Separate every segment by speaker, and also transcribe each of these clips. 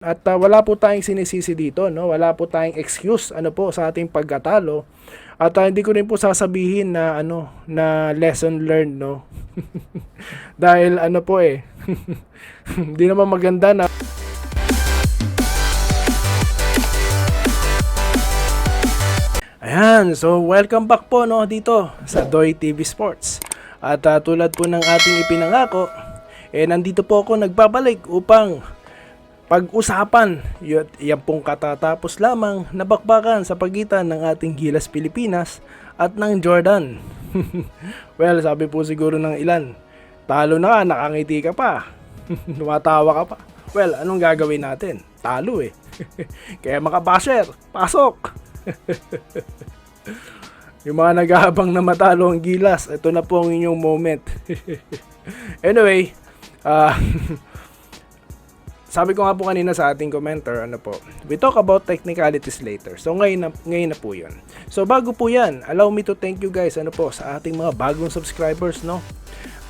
Speaker 1: At wala po tayong sinisisi dito, no? Wala po tayong excuse sa ating pagkatalo. At hindi ko rin po sasabihin na na lesson learned, no? Dahil hindi naman maganda na Ayan, so welcome back po dito sa Doy TV Sports. At tulad po ng ating ipinangako, nandito po ako nagbabalik upang pag-usapan yan pong katatapos lamang na bakbakan sa pagitan ng ating Gilas Pilipinas at ng Jordan. Well, sabi po siguro ng ilan, talo na ka, nakangiti ka pa, tumatawa ka pa. Well, anong gagawin natin? Talo eh. Kaya mga basher, pasok! Yung mga naghahabang na matalo ang Gilas, ito na po ang inyong moment. Anyway, sabi ko nga po kanina sa ating commenter, we talk about technicalities later. So ngayon na po 'yun. So bago po 'yan, allow me to thank you guys sa ating mga bagong subscribers, no.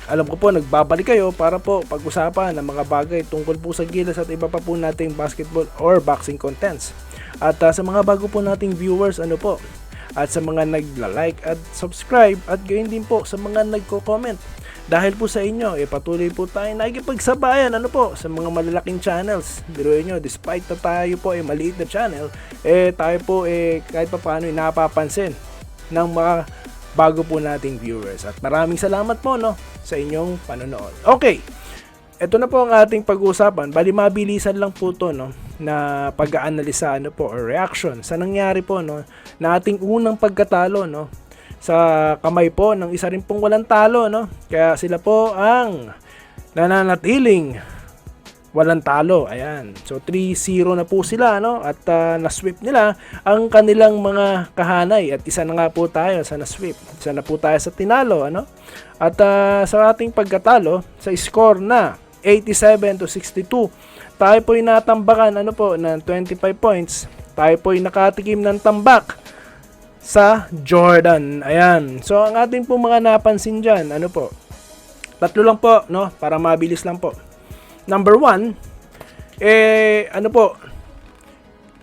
Speaker 1: Alam ko po nagbabalik kayo para po pag-usapan ng mga bagay tungkol po sa Gilas at iba pa po nating basketball or boxing contents. At sa mga bago po nating viewers, at sa mga nagla-like at subscribe at gayon din po sa mga nagko-comment. Dahil po sa inyo, patuloy po tayo nakikipagsabayan sa mga malalaking channels. Biruin nyo, despite na tayo po maliit na channel, tayo po kahit pa paano napapansin ng mga bago po nating viewers. At maraming salamat po sa inyong panonood. Okay, ito na po ang ating pag-uusapan. Bali mabilisan lang po to na pag-aanalisa or reaction sa nangyari po na ating unang pagkatalo sa kamay po ng isa rin pong walang talo, Kaya sila po ang nananatiling walang talo. Ayan. So 3-0 na po sila, At na-sweep nila ang kanilang mga kahanay at isa na nga po tayo sa na-sweep. Isa na po tayo sa tinalo, At sa ating pagkatalo sa score na 87-62, tayo po'y natambakan ng 25 points. Tayo po'y nakatikim ng tambak sa Jordan. Ayan. So ang ating po mga napansin diyan, tatlo lang po, para mabilis lang po. Number 1,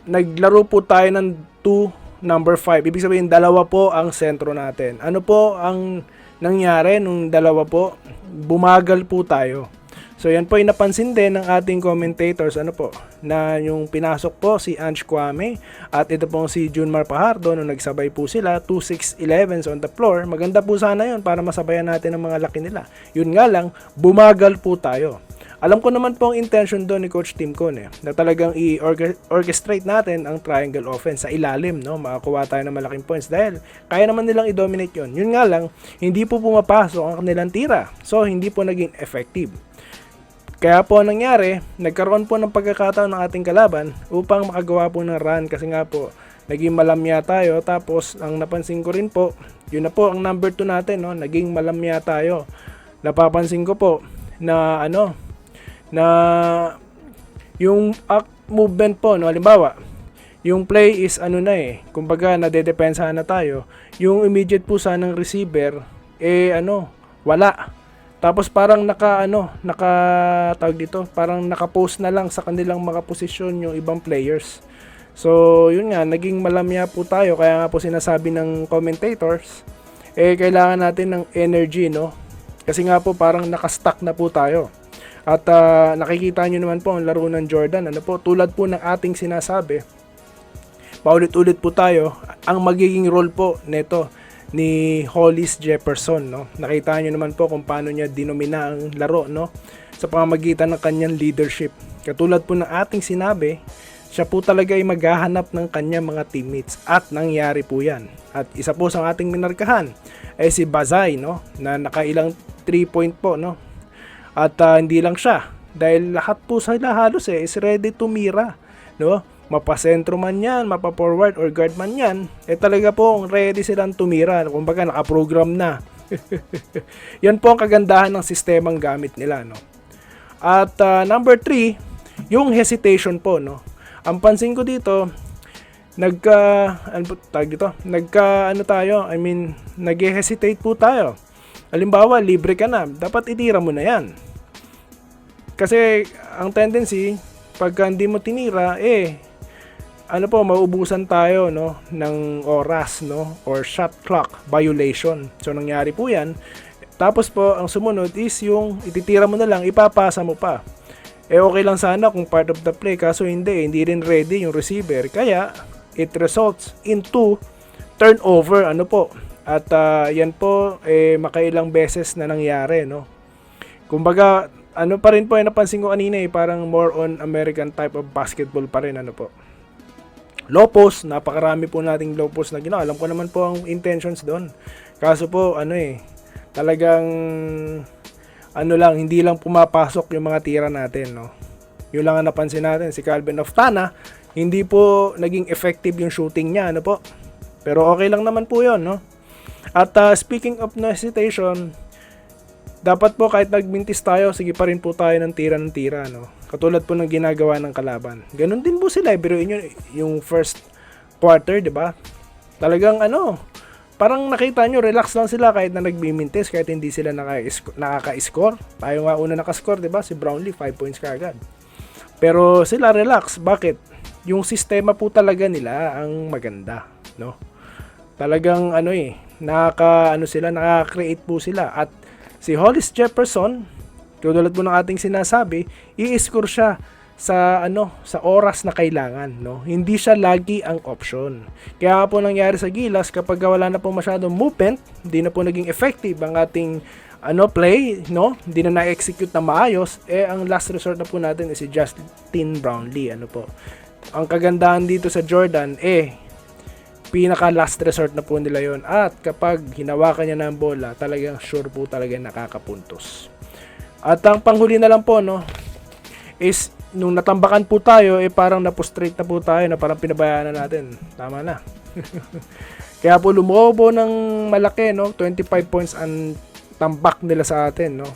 Speaker 1: naglaro po tayo ng 2 number 5. Ibig sabihin dalawa po ang sentro natin. Ano po ang nangyari nung dalawa po? Bumagal po tayo. So yan po ay napansin din ng ating commentators na yung pinasok po si Ange Kwame at ito po si Junmar Pajardo nung nagsabay po sila 2-6-11 on the floor. Maganda po sana yun para masabayan natin ang mga laki nila. Yun nga lang, bumagal po tayo. Alam ko naman po ang intention doon ni Coach Tim Cone na talagang i-orchestrate natin ang triangle offense sa ilalim, makakuha tayo ng malaking points dahil kaya naman nilang i-dominate yun. Yun nga lang, hindi po pumapasok ang kanilang tira. So hindi po naging effective. Kaya po nangyari, nagkaroon po ng pagkakataon ng ating kalaban upang makagawa po ng run kasi nga po naging malamya tayo. Tapos ang napansin ko rin po, yun na po ang number 2 natin, naging malamya tayo. Napapansin ko po na na yung movement po, halimbawa, yung play is kumbaga nadedepensahan na tayo. Yung immediate po sanang receiver wala. Tapos parang parang naka-post na lang sa kanilang mga posisyon yung ibang players. So, yun nga, naging malamya po tayo. Kaya nga po sinasabi ng commentators, kailangan natin ng energy, Kasi nga po parang naka-stuck na po tayo. At nakikita nyo naman po ang laro ng Jordan. Tulad po ng ating sinasabi, paulit-ulit po tayo, ang magiging role po neto ni Hollis Jefferson, Nakita niyo naman po kung paano niya dinomina ang laro, sa pamamagitan ng kanyang leadership. Katulad po ng ating sinabi, siya po talaga ay maghahanap ng kanyang mga teammates at nangyari po 'yan. At isa po sa ating minarkahan ay si Bazay, na nakailang 3-point po, At hindi lang siya, dahil lahat po sila halos is ready to mira, mapasentro man yan, mapa-forward or guard man yan, talaga po ready silang tumira. Kumbaga nakaprogram na. Yan po ang kagandahan ng sistemang gamit nila, At number 3, yung hesitation po, Ang pansin ko dito, nag-hesitate po tayo. Halimbawa, libre ka na, dapat itira mo na yan. Kasi ang tendency, pagka hindi mo tinira, ano po, mauubusan tayo, no, ng oras, no, or shot clock violation. So nangyari po yan. Tapos po, ang sumunod is yung ititira mo na lang, ipapasa mo pa. Okay lang sana kung part of the play, kaso hindi rin ready yung receiver. Kaya, it results into turnover, ano po. At yan po, makailang beses na nangyari, no. Kumbaga, ano pa rin po, napansin ko kanina, parang more on American type of basketball pa rin, ano po. Low post, napakarami po nating low post na ginawa. Alam ko naman po ang intentions doon. Kaso po, talagang, hindi lang pumapasok yung mga tira natin, no. Yun lang ang napansin natin, si Calvin Oftana, hindi po naging effective yung shooting niya, ano po. Pero okay lang naman po yun, no. At speaking of no hesitation, dapat po kahit nagmintis tayo, sige pa rin po tayo ng tira, no. Katulad po ng ginagawa ng kalaban. Ganun din po sila, biruin nyo yung first quarter, di ba? Talagang parang nakita nyo, relax lang sila kahit na nagbimintis, kahit hindi sila nakaka-score. Tayo nga una nakascore, di ba? Si Brownlee, 5 points kaagad. Pero sila relax. Bakit? Yung sistema po talaga nila ang maganda, no? Talagang nakaka-create po sila. At si Hollis Jefferson, tulad po ng ating sinasabi, i-score siya sa oras na kailangan, no. Hindi siya lagi ang option. Kaya po nangyari sa Gilas, kapag wala na po masyadong movement, hindi na po naging effective ang ating play, no. Hindi na na-execute na maayos, ang last resort na po natin is si Justin Brownlee, ano po. Ang kagandahan dito sa Jordan, pinaka last resort na po nila yon. At kapag hinawakan niya ng bola, talagang sure po talaga nakakapuntos. At ang panghuli na lang po, no, is nung natambakan po tayo, parang napostrate na po tayo, na parang pinabayaan na natin. Tama na. Kaya po lumobo ng malaki, no, 25 points ang tambak nila sa atin, no.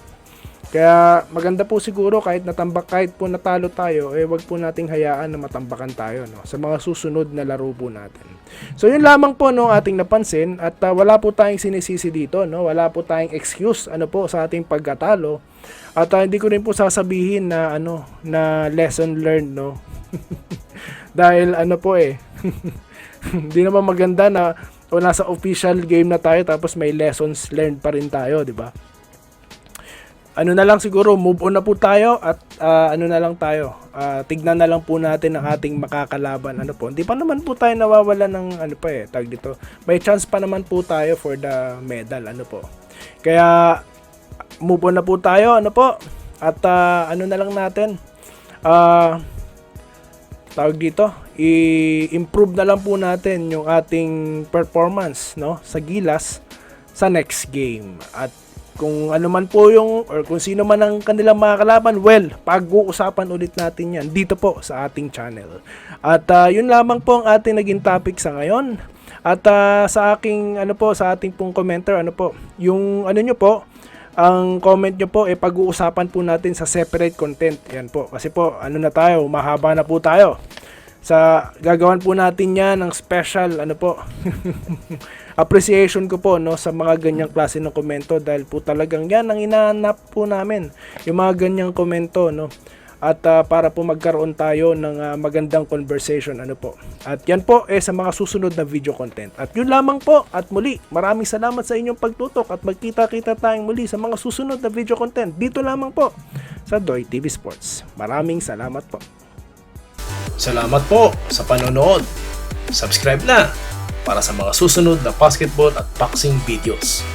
Speaker 1: Kaya maganda po siguro kahit po natalo tayo, wag po nating hayaan na matambakan tayo, no, sa mga susunod na laro po natin. So yun lamang po, no, ating napansin, at wala po tayong sinisisi dito, no, wala po tayong excuse sa ating pagkatalo. At hindi ko rin po sasabihin na na lesson learned, no. Dahil hindi naman maganda na nasa official game na tayo tapos may lessons learned pa rin tayo, di ba? Na lang siguro, move on na po tayo at na lang tayo. Tignan na lang po natin ang ating makakalaban. Hindi pa naman po tayo nawawala ng tag dito. May chance pa naman po tayo for the medal, Kaya move on na po tayo, At na lang natin. Tawag dito, i-improve na lang po natin yung ating performance, no, sa Gilas sa next game. At kung ano man po or kung sino man ang kanilang mga kalaban, pag-uusapan ulit natin yan dito po sa ating channel. At yun lamang po ang ating naging topic sa ngayon. At sa aking sa ating pong commenter, yung nyo po, ang comment nyo po, pag-uusapan po natin sa separate content. Yan po, kasi po mahaba na po tayo. Gagawan po natin yan ng special appreciation ko po, no, sa mga ganyang klase ng komento, dahil po talagang yan ang inaanap po namin, yung mga ganyang komento, no. At para po magkaroon tayo ng magandang conversation, At yan po sa mga susunod na video content. At yun lamang po, at muli, maraming salamat sa inyong pagtutok at magkita-kita tayong muli sa mga susunod na video content dito lamang po sa Doy TV Sports. Maraming salamat po.
Speaker 2: Salamat po sa panonood. Subscribe na para sa mga susunod na basketball at boxing videos.